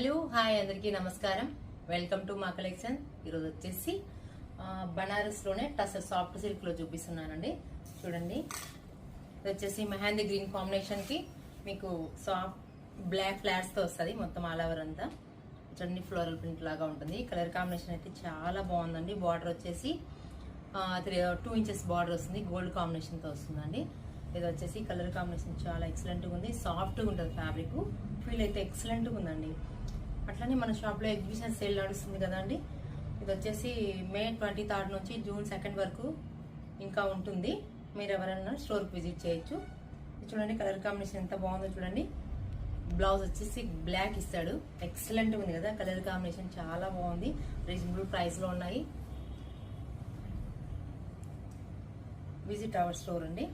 Hello hi అందరికీ నమస్కారం. Welcome to మా కలెక్షన్. ఈరోజు వచ్చేసి బనారస్ లోనే టసర్ సాఫ్ట్ సిల్క్ లో చూపిస్తున్నానండి. చూడండి, ఇది వచ్చేసి మెహందీ గ్రీన్ కాంబినేషన్ కి మీకు సాఫ్ట్ బ్లాక్ ఫ్లాట్స్ తో వస్తుంది. మొత్తం ఆల్ ఓవర్ అంతా చూడండి, ఫ్లోరల్ ప్రింట్ లాగా ఉంటుంది. కలర్ కాంబినేషన్ అయితే చాలా బాగుందండి. బార్డర్ వచ్చేసి 2 ఇంచెస్ బార్డర్ వస్తుంది. గోల్డ్ కాంబినేషన్ తో వస్తుందండి. ఇది వచ్చేసి కలర్ కాంబినేషన్ చాలా ఎక్సలెంట్ గా ఉంది. సాఫ్ట్ గా ఉంటుంది ఫ్యాబ్రిక్. ఫీల్ అయితే ఎక్సలెంట్ గా ఉందండి. అట్లనే మన షాప్ లో ఎగ్జిబిషన్ సేల్ నడుస్తుంది కదండి. ఇది వచ్చేసి మే 23 నుంచి జూన్ 2 వరకు ఇంకా ఉంటుంది. మీరు ఎవరైనా స్టోర్ కి విజిట్ చేయొచ్చు. చూడండి, కలర్ కాంబినేషన్ ఎంత బాగుందో చూడండి. బ్లౌజ్ వచ్చేసి బ్లాక్ ఇస్తాడు. ఎక్సలెంట్ ఉంది కదా, కలర్ కాంబినేషన్ చాలా బాగుంది. రీజనబుల్ ప్రైస్ లో ఉన్నాయి. విజిట్ అవర్ స్టోర్ అండి.